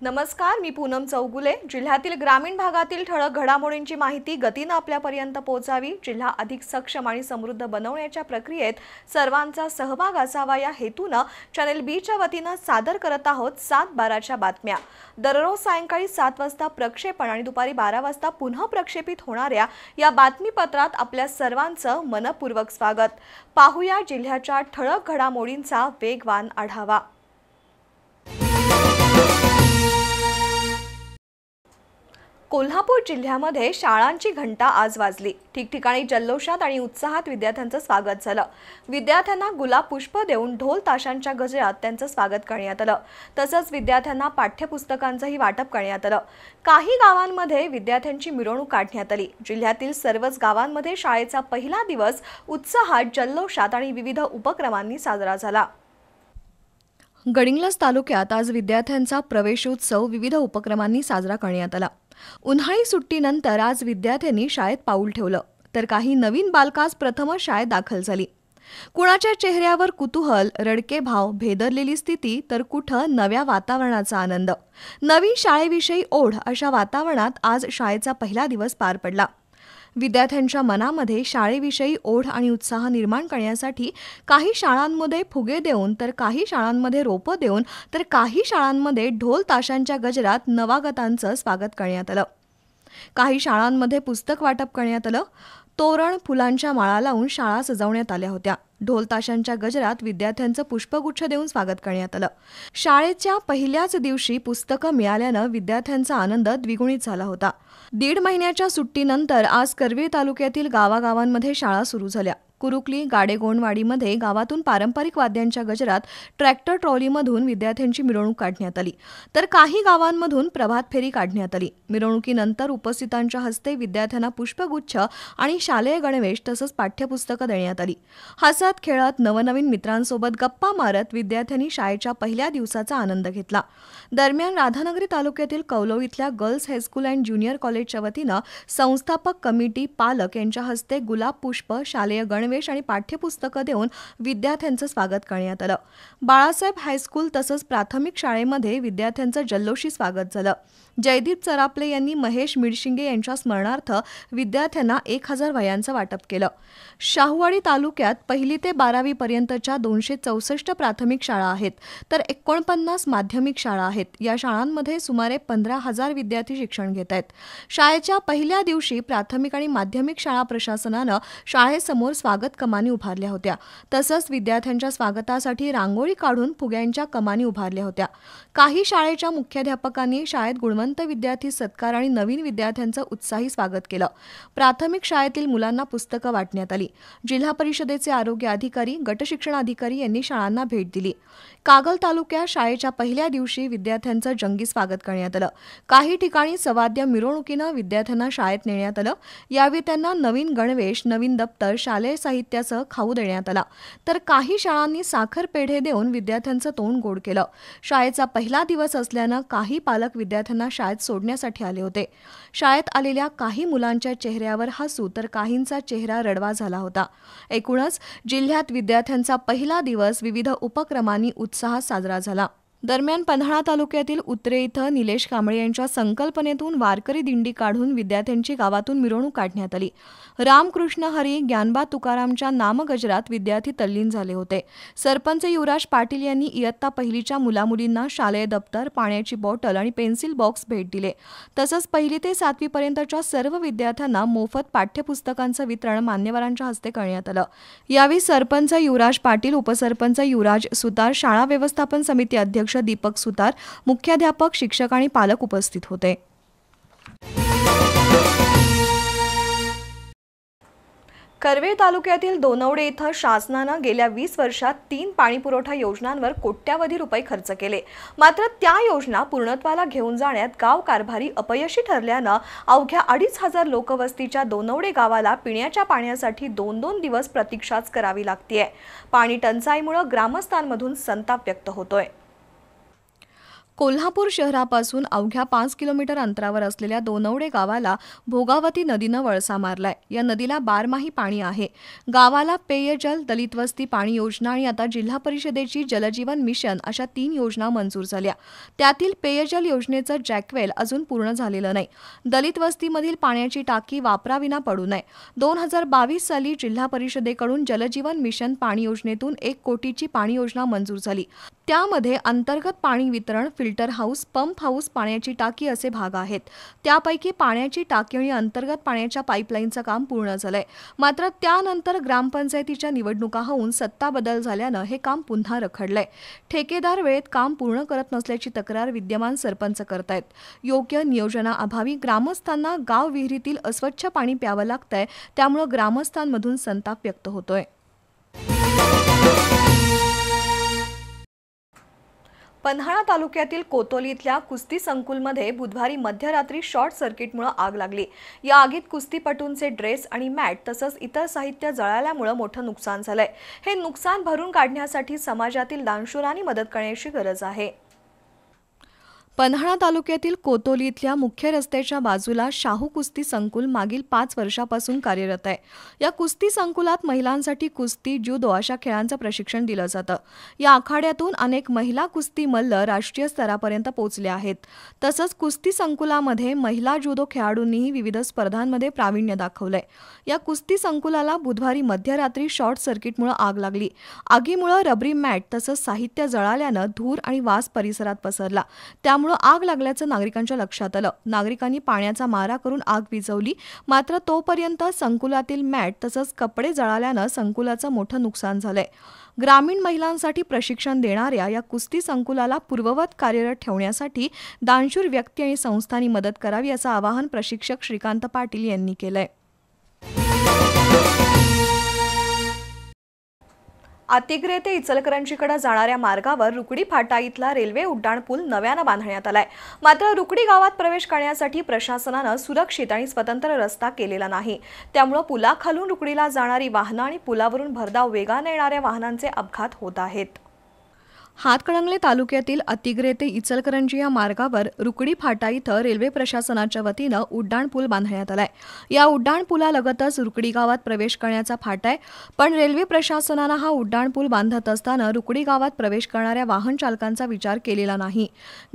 नमस्कार, मी पूनम चौगुले। जिल्ह्यातील ग्रामीण भागातील ठळक घडामोडींची माहिती गतीने आपल्यापर्यंत पोहोचावी, जिल्हा अधिक सक्षम आणि समृद्ध बनवण्याच्या प्रक्रियेत सर्वांचा सहभाग असावा या हेतूने चॅनल बीच्या वतीने सादर करत आहोत 7-12च्या बातम्या। दररोज सायंकाळी 7 वाजता प्रक्षेपण आणि दुपारी 12 वाजता पुन्हा प्रक्षेपित होणाऱ्या या बातमीपत्रात आपल्या सर्वांचं मनपूर्वक स्वागत। पाहूया जिल्ह्याच्या ठळक घडामोडींचा वेगवान आढावा। कोल्हापूर जिल्ह्यामध्ये शाळांची घंटा आज वाजली। ठिकठिकाणी जल्लोषात आणि उत्साहात विद्यार्थ्यांचं स्वागत झालं। विद्यार्थ्यांना गुलाब पुष्प देऊन ढोल ताशांच्या गजरात त्यांचं स्वागत करण्यात आलं। तसंच विद्यार्थ्यांना पाठ्यपुस्तकांचंही वाटप करण्यात आलं। काही गावांमध्ये विद्यार्थ्यांची मिरवणूक काढण्यात आली। जिल्ह्यातील सर्वच गावांमध्ये शाळेचा पहिला दिवस उत्साहात, जल्लोषात आणि विविध उपक्रमांनी साजरा झाला। गडिंग्लज तालुक्यात आज विद्यार्थ्यांचा प्रवेशोत्सव विविध उपक्रमांनी साजरा करण्यात आला। उन्हाळी सुट्टीनंतर आज विद्यार्थ्यांनी शाळेत पाऊल ठेवलं, तर काही नवीन बालकास प्रथमच शाळेत दाखल झाली। कुणाच्या चेहऱ्यावर कुतूहल, रडके भाव, भेदरलेली स्थिती, तर कुठं नव्या वातावरणाचा आनंद। नवीन शाळेविषयी ओढ अशा वातावरणात आज शाळेचा पहिला दिवस पार पडला। विद्यार्थ्यांच्या मनामध्ये शाळेविषयी ओढ आणि उत्साह निर्माण करण्यासाठी काही शाळांमध्ये फुगे देऊन, तर काही शाळांमध्ये रोपं देऊन, तर काही शाळांमध्ये ढोल ताशांच्या गजरात नवागतांचं स्वागत करण्यात आलं। काही शाळांमध्ये पुस्तक वाटप करण्यात आलं। तोरण, फुलांच्या माळा लावून शाळा सजवण्यात आल्या होत्या। ढोल ताशांच्या गजरात विद्यार्थ्यांचं पुष्पगुच्छ देऊन स्वागत करण्यात आलं। शाळेच्या पहिल्याच दिवशी पुस्तकं मिळाल्यानं विद्यार्थ्यांचा आनंद द्विगुणित झाला होता। 1.5 महिन्याच्या सुट्टीनंतर आज करवीर तालुक्यातील गावागावांमध्ये शाळा सुरू झाल्या। कुरुकली, गाडेगोंडवाडीमध्ये गावातून पारंपरिक वाद्यांच्या गजरात ट्रॅक्टर ट्रॉलीमधून विद्यार्थ्यांची मिरवणूक काढण्यात आली, तर काही गावांमधून प्रभात फेरी काढण्यात आली। मिरवणुकीनंतर उपस्थितांच्या हस्ते विद्यार्थ्यांना पुष्पगुच्छ आणि शालेय गणवेश तसंच पाठ्यपुस्तकं देण्यात आली। हसत खेळत नवनवीन मित्रांसोबत गप्पा मारत विद्यार्थ्यांनी शाळेच्या पहिल्या दिवसाचा आनंद घेतला। दरम्यान राधानगरी तालुक्यातील कौलव इथल्या गर्ल्स हायस्कूल अँड ज्युनियर कॉलेजच्या वतीनं संस्थापक कमिटी, पालक यांच्या हस्ते गुलाब पुष्प, शालेय गणवेश आणि पाठ्यपुस्तकं देऊन विद्यार्थ्यांचं स्वागत करण्यात आलं। बाळासाहेब हायस्कूल तसंच प्राथमिक शाळेमध्ये विद्यार्थ्यांचं जल्लोषी स्वागत झालं। जयदीप चरापले यांनी महेश मिडशिंगे यांच्या स्मरणार्थ विद्यार्थ्यांना 1000 वह्यांचं वाटप केलं। शाहूवाडी तालुक्यात 1ली ते 12वी पर्यंतच्या 264 प्राथमिक शाळा आहेत, तर 49 माध्यमिक शाळा आहेत। या शाळांमध्ये सुमारे 15,000 विद्यार्थी शिक्षण घेत आहेत। शाळेच्या पहिल्या दिवशी प्राथमिक आणि माध्यमिक शाळा प्रशासनानं शाळेसमोर स्वागत कमानी उभारल्या होत्या। तसंच विद्यार्थ्यांच्या स्वागतासाठी रांगोळी काढून फुग्यांच्या कमानी उभारल्या होत्या। काही शाळेच्या मुख्याध्यापकांनी शाळेत गुणवंत विद्यार्थी सत्कार आणि नवीन विद्यार्थ्यांचं उत्साही स्वागत केलं। प्राथमिक शाळेतील मुलांना पुस्तकं वाटण्यात आली। जिल्हा परिषदेचे आरोग्य अधिकारी, गटशिक्षण अधिकारी यांनी शाळांना भेट दिली। कागल तालुक्यात शाळेच्या पहिल्या दिवशी विद्यार्थ्यांचं जंगी स्वागत करण्यात आलं। काही ठिकाणी सवाद्य मिरवणुकीनं विद्यार्थ्यांना शाळेत नेण्यात आलं। यावेळी त्यांना नवीन गणवेश, नवीन दप्तर, शालेय साहित्यासह खाऊ देण्यात आला, तर काही शाळांनी साखर पेढे देऊन विद्यार्थ्यांचं तोंड गोड केलं। शाळेचा पहिला दिवस असल्यानं काही पालक विद्यार्थ्यांना शाळेत सोडण्यासाठी आले होते। शाळेत आलेल्या काही मुलांच्या चेहऱ्यावर हसू, तर काहींचा चेहरा रडवा झाला होता। एकूणच जिल्ह्यात विद्यार्थ्यांचा पहिला दिवस विविध उपक्रमांनी उत्साहात साजरा झाला। दरम्यान पन्हाळा तालुक्यातील उतरे इथं निलेश कांबळे यांच्या संकल्पनेतून वारकरी दिंडी काढून विद्यार्थ्यांची गावातून मिरवणूक काढण्यात आली। रामकृष्ण हरी, ज्ञानबा तुकारामच्या नामगजरात विद्यार्थी तल्लीन झाले होते। सरपंच युवराज पाटील यांनी इयत्ता पहिलीच्या मुलामुलींना शालेय दप्तर, पाण्याची बॉटल आणि पेन्सिल बॉक्स भेट दिले। तसंच 1ली ते 7वी पर्यंतच्या सर्व विद्यार्थ्यांना मोफत पाठ्यपुस्तकांचं वितरण मान्यवरांच्या हस्ते करण्यात आलं। यावेळी सरपंच युवराज पाटील, उपसरपंच युवराज सुतार, शाळा व्यवस्थापन समिती अध्यक्ष अध्यक्ष दीपक सुतार, मुख्याध्यापक, शिक्षक आणि पालक उपस्थित होते. करवीर तालुक्यातील दोनवडे इथं शासनानं गेल्या 20 वर्षात 3 पाणीपुरवठा योजनांवर कोट्यावधी रुपये खर्च केले. मात्र त्या योजना पूर्णत्वाला घेऊन जाण्यात गाव कारभारी अपयशी ठरल्यानं अवघ्या 2,500 लोकवस्तीच्या दोनवडे गावाला पिण्याच्या पाण्यासाठी 2-2 दिवस प्रतीक्षाच करावी लागतेय. पाणी टंचाईमुळे ग्रामस्थांमधून संताप व्यक्त होतोय. कोल्हापूर शहरापासून अवघ्या 5 किलोमीटर अंतरावर असलेल्या दोनवडे गावाला भोगावती नदीनं वळसा मारलाय. या नदीला बारमाही पाणी आहे. गावाला पेयजल, दलित वस्ती पाणी योजना आणि आता जिल्हा परिषदेची जलजीवन मिशन अशा 3 योजना मंजूर झाल्या. त्यातील पेयजल योजनेचं जॅकवेल अजून पूर्ण झालेलं नाही. दलित वस्तीमधील पाण्याची टाकी वापराविना पडू नये. 2022 साली जिल्हा परिषदेकडून जलजीवन मिशन पाणी योजनेतून 1 कोटीची पाणी योजना मंजूर झाली. त्यामध्ये अंतर्गत पाणी वितरण, फिल्टर हाऊस, पंप हाऊस, पाण्याची टाकी असे भाग आहेत. त्यापैकी पाण्याची टाकी आणि अंतर्गत पाण्याच्या पाईपलाईनचं काम पूर्ण झालंय. मात्र त्यानंतर ग्रामपंचायतीच्या निवडणुका होऊन सत्ता बदल झाल्यानं हे काम पुन्हा रखडलंय. ठेकेदार वेळेत काम पूर्ण करत नसल्याची तक्रार विद्यमान सरपंच करतायत. योग्य नियोजनाअभावी ग्रामस्थांना गाव विहिरीतील अस्वच्छ पाणी प्यावं लागतंय. त्यामुळे ग्रामस्थांमधून संताप व्यक्त होतोय. पन्हाळा तालुक्यातील कोतोली इथल्या कुस्ती संकुलमध्ये बुधवारी मध्यरात्री शॉर्ट सर्किटमुळे आग लागली. या आगीत कुस्तीपटूंचे ड्रेस आणि मॅट तसंच इतर साहित्य जळाल्यामुळे मोठं नुकसान झालंय. हे नुकसान भरून काढण्यासाठी समाजातील दानशूरांनी मदत करण्याची गरज आहे. पन्हाळा तालुक्यातील कोतोली इथल्या मुख्य रस्त्याच्या बाजूला शाहू कुस्ती संकुल मागील 5 वर्षापासून कार्यरत आहे. या कुस्ती संकुलात महिलांसाठी कुस्ती, जुदो अशा खेळांचं प्रशिक्षण दिलं जातं. या आखाड्यातून अनेक महिला कुस्ती मल्ल राष्ट्रीय स्तरापर्यंत पोहोचले आहेत. तसंच कुस्ती संकुलामध्ये महिला जुदो खेळाडूंनीही विविध स्पर्धांमध्ये प्रावीण्य दाखवलंय. या कुस्ती संकुलाला बुधवारी मध्यरात्री शॉर्ट सर्किटमुळे आग लागली. आगीमुळे रबरी मॅट तसंच साहित्य जळाल्यानं धूर आणि वास परिसरात पसरला. त्यामुळे आग लागल्याचं नागरिकांच्या लक्षात आलं. नागरिकांनी पाण्याचा मारा करून आग विझवली. मात्र तोपर्यंत संकुलातील मॅट तसंच कपडे जळाल्यानं संकुलाचं मोठं नुकसान झालंय. ग्रामीण महिलांसाठी प्रशिक्षण देणाऱ्या या कुस्ती संकुलाला पूर्ववत कार्यरत ठेवण्यासाठी दानशूर व्यक्ती आणि संस्थांनी मदत करावी असं आवाहन प्रशिक्षक श्रीकांत पाटील यांनी केलंय. आतिग्रे ते इचलकरंजीकडे जाणाऱ्या मार्गावर रुकडी फाटा इथला रेल्वे उड्डाणपूल नव्यानं बांधण्यात आलाय. मात्र रुकडी गावात प्रवेश करण्यासाठी प्रशासनानं सुरक्षित आणि स्वतंत्र रस्ता केलेला नाही. त्यामुळे पुलाखालून रुकडीला जाणारी वाहनं आणि पुलावरून भरधाव वेगाने येणाऱ्या वाहनांचे अपघात होत आहेत. हातकणंगले तालुक्यातील आतिग्रे ते इचलकरंजी या मार्गावर रुकडी फाटा इथं रेल्वे प्रशासनाच्या वतीनं उड्डाणपूल बांधण्यात आलाय. या उड्डाणपुलालगतच रुकडी गावात प्रवेश करण्याचा फाटा आहे. पण रेल्वे प्रशासनानं हा उड्डाणपूल बांधत असताना रुकडी गावात प्रवेश करणाऱ्या वाहन चालकांचा विचार केलेला नाही.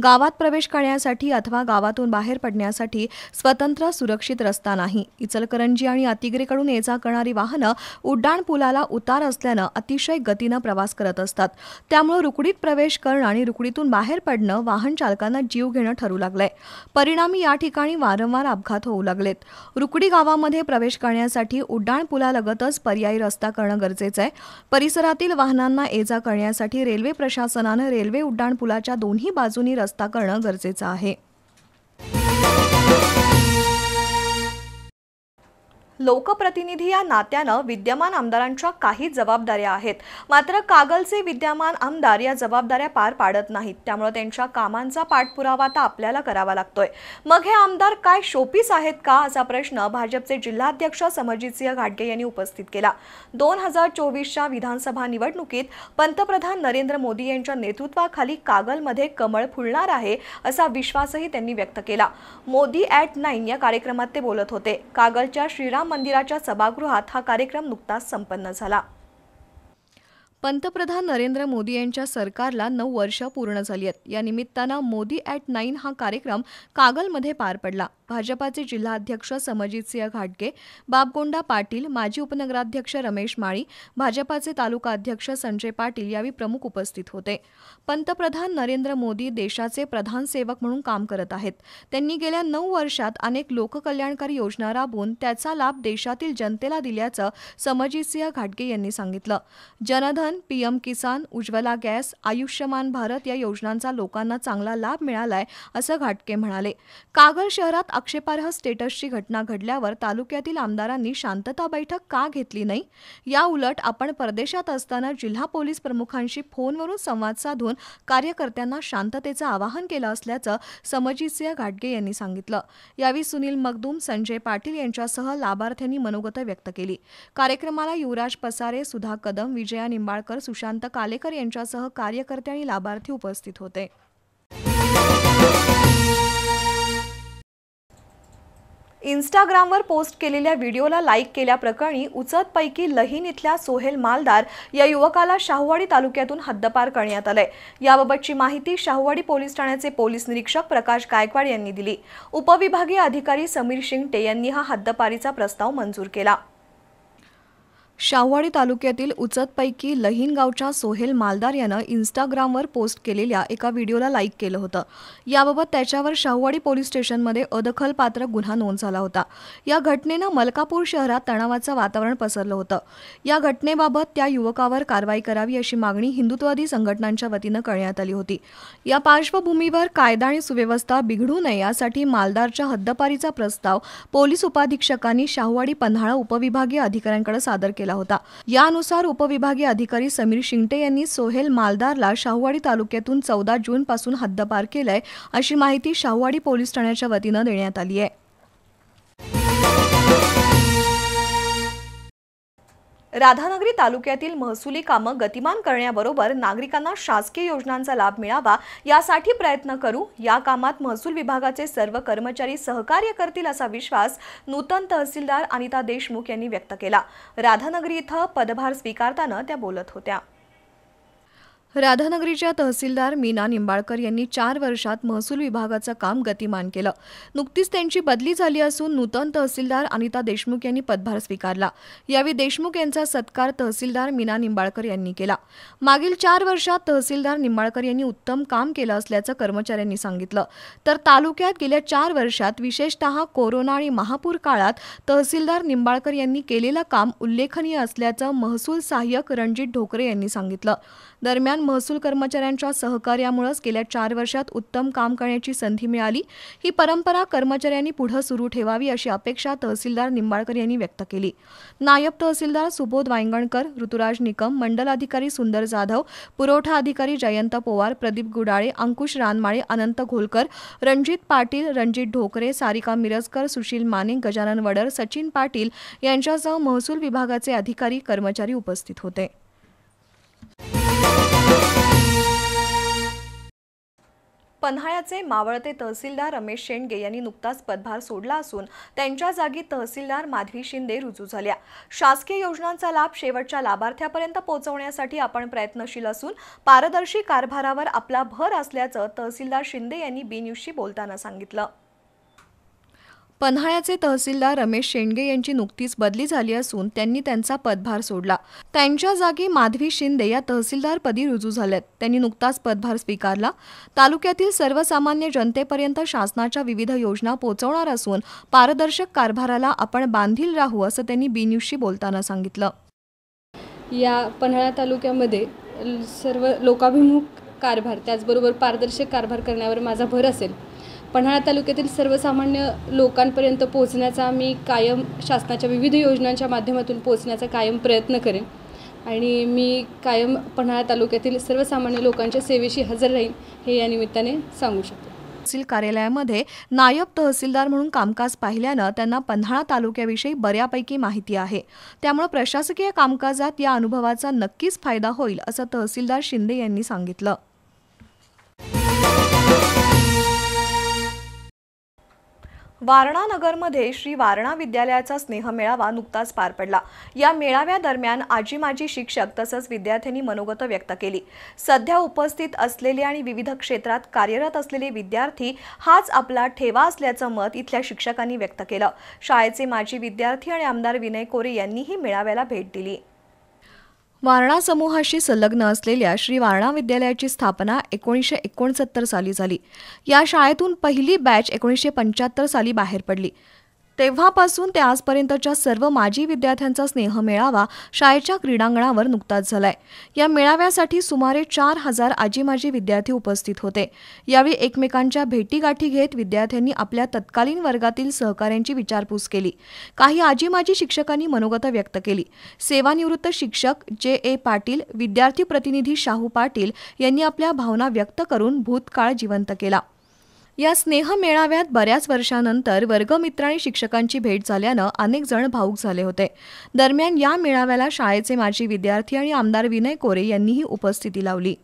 गावात प्रवेश करण्यासाठी अथवा गावातून बाहेर पडण्यासाठी स्वतंत्र सुरक्षित रस्ता नाही. इचलकरंजी आणि आतिग्रेकडून ये जा करणारी वाहनं उड्डाणपुलाला उतार असल्यानं अतिशय गतीनं प्रवास करत असतात. त्यामुळे रुकडी प्रवेश करणं आणि रुकडीतून बाहेर पडणं वाहन चालकांना जीव घेणं ठरू लागलंय. परिणामी या ठिकाणी वारंवार अपघात होऊ लागलेत. रुकडी गावामध्ये प्रवेश करण्यासाठी उड्डाणपुलालगतच पर्यायी रस्ता करणं गरजेचं आहे. परिसरातील वाहनांना ये जा करण्यासाठी रेल्वे प्रशासनानं रेल्वे उड्डाणपुलाच्या दोन्ही बाजूनी रस्ता करणं गरजेचं आहे. लोकप्रतिनिधी या नात्यानं विद्यमान आमदारांच्या काही जबाबदाऱ्या आहेत. मात्र कागलचे विद्यमान आमदार या जबाबदाऱ्या पार पाडत नाहीत. त्यामुळे त्यांच्या कामांचा पाठपुरावा आता आपल्याला करावा लागतोय. मग हे आमदार काय शोपीस आहेत का असा प्रश्न भाजपचे जिल्हाध्यक्ष समरजितसिंह घाटगे यांनी उपस्थित केला. 2024च्या विधानसभा निवडणुकीत पंतप्रधान नरेंद्र मोदी यांच्या नेतृत्वाखाली कागलमध्ये कमळ फुलणार आहे असा विश्वासही त्यांनी व्यक्त केला. मोदी @9 या कार्यक्रमात ते बोलत होते. कागलच्या श्रीराम मंदिराच्या सभागृहात हा कार्यक्रम नुकताच संपन्न झाला. पंतप्रधान नरेंद्र मोदी यांच्या सरकारला 9 वर्ष पूर्ण झाली आहेत. या निमित्तानं मोदी @9 हा कार्यक्रम कागलमध्ये पार पडला. भाजपाचे जिल्हाध्यक्ष समजितसिंह घाटगे, बापगोंडा पाटील, माजी उपनगराध्यक्ष रमेश माळी, भाजपाचे तालुका अध्यक्ष संजय पाटील यावेळी प्रमुख उपस्थित होते. पंतप्रधान नरेंद्र मोदी देशाचे प्रधान सेवक म्हणून काम करत आहेत. त्यांनी गेल्या 9 वर्षात अनेक लोककल्याणकारी योजना राबवून त्याचा लाभ देशातील जनतेला दिल्याचं समजितसिंह घाटगे यांनी सांगितलं. जनधन, पीएम किसान, उज्ज्वला गॅस, आयुष्यमान भारत या योजनांचा लोकांना चांगला लाभ मिळालाय असं घाटगे म्हणाले. कागल शहरात आक्षेपार्ह स्टेटसची घटना घडल्यावर तालुक्यातील आमदारांनी शांतता बैठक का घेतली नाही? या उलट आपण परदेशात असताना जिल्हा पोलीस प्रमुखांशी फोनवरून संवाद साधून कार्यकर्त्यांना शांततेचं आवाहन केलं असल्याचं समजितसिंह घाटगे यांनी सांगितलं. यावेळी सुनील मगदूम, संजय पाटील यांच्यासह लाभार्थ्यांनी मनोगत व्यक्त केली. कार्यक्रमाला युवराज पसारे, सुधा कदम, विजया निंबाळकर, सुशांत कालेकर यांच्यासह कार्यकर्ते आणि लाभार्थी उपस्थित होते. इंस्टाग्रामवर पोस्ट केलेल्या व्हिडिओला लाईक केल्याप्रकरणी उचतपैकी लहीन इथल्या सोहेल मालदार या युवकाला शाहूवाडी तालुक्यातून हद्दपार करण्यात आलंय. याबाबतची माहिती शाहूवाडी पोलीस ठाण्याचे पोलीस निरीक्षक प्रकाश गायकवाड यांनी दिली. उपविभागीय अधिकारी समीर शिंगटे यांनी हा हद्दपारीचा प्रस्ताव मंजूर केला. शाहूवाडी तालुक्यातील उचतपैकी लहीन गावच्या सोहेल मालदार यानं इंस्टाग्रामवर पोस्ट केलेल्या एका व्हिडिओला लाईक केलं होतं. याबाबत त्याच्यावर शाहूवाडी पोलीस स्टेशनमध्ये अदखलपात्र गुन्हा नोंद झाला होता. या घटनेनं मलकापूर शहरात तणावाचं वातावरण पसरलं होतं. या घटनेबाबत त्या युवकावर कारवाई करावी अशी मागणी हिंदुत्ववादी संघटनांच्या वतीनं करण्यात आली होती. या पार्श्वभूमीवर कायदा आणि सुव्यवस्था बिघडू नये यासाठी मालदारच्या हद्दपारीचा प्रस्ताव पोलीस उपाधीक्षकांनी शाहूवाडी पन्हाळा उपविभागीय अधिकाऱ्यांकडे सादर केला होता. यानुसार उपविभागीय अधिकारी समीर शिंगटे यांनी सोहेल मालदारला शाहूवाडी तालुक्यातून 14 जून पासून हद्दपार केलंय अशी माहिती शाहूवाडी पोलीस ठाण्याच्या वतीनं देण्यात आली आहे. राधानगरी तालुक्यातील महसुली कामं गतिमान करण्याबरोबर नागरिकांना शासकीय योजनांचा लाभ मिळावा यासाठी प्रयत्न करू. या कामात महसूल विभागाचे सर्व कर्मचारी सहकार्य करतील असा विश्वास नूतन तहसीलदार अनिता देशमुख यांनी व्यक्त केला. राधानगरी इथं पदभार स्वीकारताना त्या बोलत होत्या. राधानगरीच्या तहसीलदार मीना निंबाळकर यांनी 4 वर्षात महसूल विभागाचं काम गतिमान केलं. नुकतीच त्यांची बदली झाली असून नूतन तहसीलदार अनिता देशमुख यांनी पदभार स्वीकारला. यावेळी देशमुख यांचा सत्कार तहसीलदार मीना निंबाळकर यांनी केला. मागील 4 वर्षात तहसीलदार निंबाळकर यांनी उत्तम काम केलं असल्याचं कर्मचाऱ्यांनी सांगितलं. तर तालुक्यात गेल्या 4 वर्षात विशेषतः कोरोना आणि महापूर काळात तहसीलदार निंबाळकर यांनी केलेलं काम उल्लेखनीय असल्याचं महसूल सहाय्यक रणजित ढोकरे यांनी सांगितलं. दरम्यान महसूल कर्मचाऱ्यांच्या सहकार्यामुळेच गेल्या 4 वर्षात उत्तम काम करण्याची संधी मिळाली. ही परंपरा कर्मचाऱ्यांनी पुढे सुरू ठेवावी अशी अपेक्षा तहसीलदार निंबाळकर यांनी व्यक्त केली. नायब तहसीलदार सुबोध वांगणकर, ऋतुराज निकम, मंडल अधिकारी सुंदर जाधव, पुरवठा अधिकारी जयंत पवार, प्रदीप गुडाळे, अंकुश रानमाळे, अनंत घोलकर, रणजित पाटील, रणजित ढोकरे, सारिका मिरजकर, सुशील माने, गजानन वडर, सचिन पाटील यांच्यासह महसूल विभागाचे अधिकारी कर्मचारी उपस्थित होते. पन्हाळ्याचे मावळते तहसीलदार रमेश शेंडगे यांनी नुकताच पदभार सोडला असून त्यांच्या जागी तहसीलदार माधवी शिंदे रुजू झाल्या. शासकीय योजनांचा लाभ शेवटच्या लाभार्थ्यापर्यंत पोहोचवण्यासाठी आपण प्रयत्नशील असून पारदर्शी कारभारावर आपला भर असल्याचं तहसीलदार शिंदे यांनी बी न्यूजशी बोलताना सांगितलं. पन्हाळ्याचे तहसीलदार रमेश शेंडगे यांची नुकतीच बदली झाली असून त्यांनी त्यांचा पदभार सोडला. त्यांच्या जागी माधवी शिंदे या तहसीलदारपदी रुजू झाल्यात. त्यांनी नुकताच पदभार स्वीकारला. तालुक्यातील सर्वसामान्य जनतेपर्यंत शासनाच्या विविध योजना पोहोचवणार असून पारदर्शक कारभाराला आपण बांधील राहू असं त्यांनी बी न्यूजशी बोलताना सांगितलं. या पन्हाळा तालुक्यामध्ये सर्व लोकाभिमुख कारभार त्याचबरोबर पारदर्शक कारभार करण्यावर माझा भर असेल. पन्हाळा तालुक्यातील सर्वसामान्य लोकांपर्यंत पोहोचण्याचा मी कायम शासनाच्या विविध योजनांच्या माध्यमातून पोहोचण्याचा कायम प्रयत्न करेन आणि मी कायम पन्हाळा तालुक्यातील सर्वसामान्य लोकांच्या सेवेशी हजर राहीन हे या निमित्ताने सांगू शकतो. तहसील कार्यालयामध्ये नायब तहसीलदार म्हणून कामकाज पाहिल्यानं त्यांना पन्हाळा तालुक्याविषयी बऱ्यापैकी माहिती आहे. त्यामुळे प्रशासकीय कामकाजात या अनुभवाचा नक्कीच फायदा होईल असं तहसीलदार शिंदे यांनी सांगितलं. वारणा नगरमध्ये श्री वारणा विद्यालयाचा स्नेहमेळावा नुकताच पार पडला। या मेळाव्यादरम्यान आजी माजी शिक्षक तसंच विद्यार्थ्यांनी मनोगत व्यक्त केली। सध्या उपस्थित असलेले आणि विविध क्षेत्रात कार्यरत असलेले विद्यार्थी हाच आपला ठेवा असल्याचं मत इथल्या शिक्षकांनी व्यक्त केलं। शाळेचे माजी विद्यार्थी आणि आमदार विनय कोरे यांनीही मेळाव्याला भेट दिली। वारणा समूहाशी संलग्न असलेल्या श्री वारणा विद्यालयाची स्थापना 1969 साली झाली। या शाळेतून पहिली बॅच 1975 साली बाहेर पडली। तेव्हापासून ते आजपर्यंतच्या सर्व माजी विद्यार्थ्यांचा स्नेहमेळावा शाळेच्या क्रीडांगणावर नुकताच झालाय। या मेळाव्यासाठी सुमारे 4000 आजी माजी विद्यार्थी उपस्थित होते। यावेळी एकमेकांच्या भेटीगाठी घेत विद्यार्थ्यांनी आपल्या तत्कालीन वर्गातील सहकाऱ्यांची विचारपूस केली। काही आजी माजी शिक्षकांनी मनोगत व्यक्त केली। सेवानिवृत्त शिक्षक जे. पाटील, विद्यार्थी प्रतिनिधी शाहू पाटील यांनी आपल्या भावना व्यक्त करून भूतकाळ जिवंत केला। या स्नेह मेळाव्यात बऱ्याच वर्षांनंतर वर्गमित्र आणि शिक्षकांची भेट झाल्यानं अनेक जण भावूक झाले होते। दरम्यान या मेळाव्याला शाळेचे माजी विद्यार्थी आणि आमदार विनय कोरे यांनीही उपस्थिती लावली।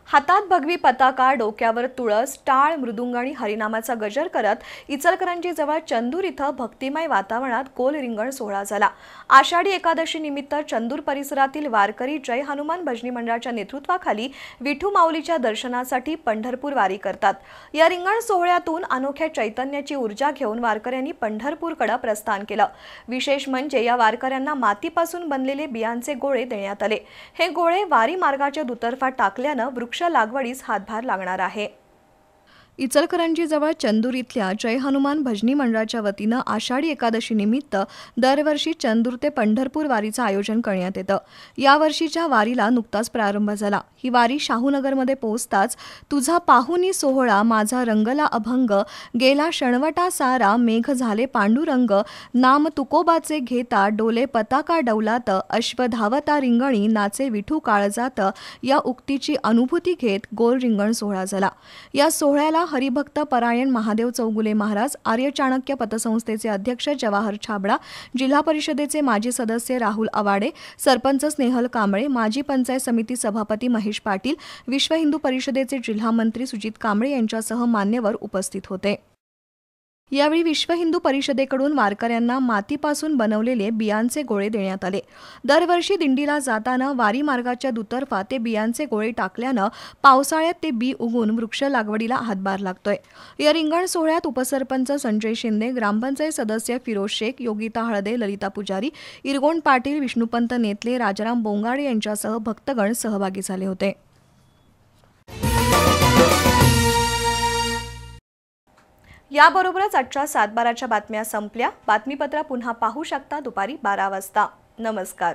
हातात भगवी पताका, डोक्यावर तुळस, टाळ, मृदुंग आणि हरिनामाचा गजर करत इचलकरंजीजवळ चंदूर इथं भक्तिमय वातावरणात गोल रिंगण सोहळा झाला। आषाढी एकादशी निमित्त चंदूर परिसरातील वारकरी जय हनुमान भजनी मंडळाच्या नेतृत्वाखाली विठू माऊलीच्या दर्शनासाठी पंढरपूर वारी करतात। या रिंगण सोहळ्यातून अनोख्या चैतन्याची ऊर्जा घेऊन वारकऱ्यांनी पंढरपूरकडे प्रस्थान केलं। विशेष म्हणजे या वारकऱ्यांना मातीपासून बनलेले बियांचे गोळे देण्यात आले। हे गोळे वारी मार्गाच्या दुतर्फा टाकल्यानं वृक्ष लागवडीस हातभार लागणार आहे। इचलकरंजीजवळ चंदूर इथल्या जय हनुमान भजनी मंडळाच्या वतीनं आषाढी एकादशी निमित्त दरवर्षी चंदूर ते पंढरपूर वारीचं आयोजन करण्यात येतं। या वर्षीच्या वारीला नुकताच प्रारंभ झाला। ही वारी शाहूनगरमध्ये पोहोचताच तुझा पाहुनी सोहळा, माझा रंगला अभंग, गेला शणवटा सारा, मेघ झाले पांडुरंग, नाम तुकोबाचे घेता, डोले पताका डौलात, अश्व धावता रिंगणी, नाचे विठू काळजात, या उक्तीची अनुभूती घेत गोल रिंगण सोहळा झाला। या सोहळ्याला हरिभक्त परायण महादेव चौगुले महाराज, आर्य चाणक्य पतसंस्थेचे अध्यक्ष जवाहर छाबडा, जिल्हा परिषदेचे माजी सदस्य राहुल आवाडे, सरपंच स्नेहल कांबळे, माजी पंचायत समिती सभापती महेश पाटील, विश्व हिंदू परिषदेचे जिल्हा मंत्री सुजित कांबळे यांच्यासह मान्यवर उपस्थित होते। यावेळी विश्व हिंदू परिषदेकडून वारकऱ्यांना मातीपासून बनवलेले बियांचे गोळे देण्यात आले। दरवर्षी दिंडीला जाताना वारी मार्गाच्या दुतर्फा ते बियांचे गोळे टाकल्यानं पावसाळ्यात ते बी उगून वृक्ष लागवडीला हातभार लागतोय। या रिंगण सोहळ्यात उपसरपंच संजय शिंदे, ग्रामपंचायत सदस्य फिरोज शेख, योगिता हळदे, ललिता पुजारी, इरगोण पाटील, विष्णुपंत नेतले, राजाराम बोंगाडे यांच्यासह भक्तगण सहभागी झाले होते। याबरोबरच आजच्या 7:12च्या बातम्या संपल्या। बातमीपत्र पुन्हा पाहू शकता दुपारी 12 वाजता। नमस्कार।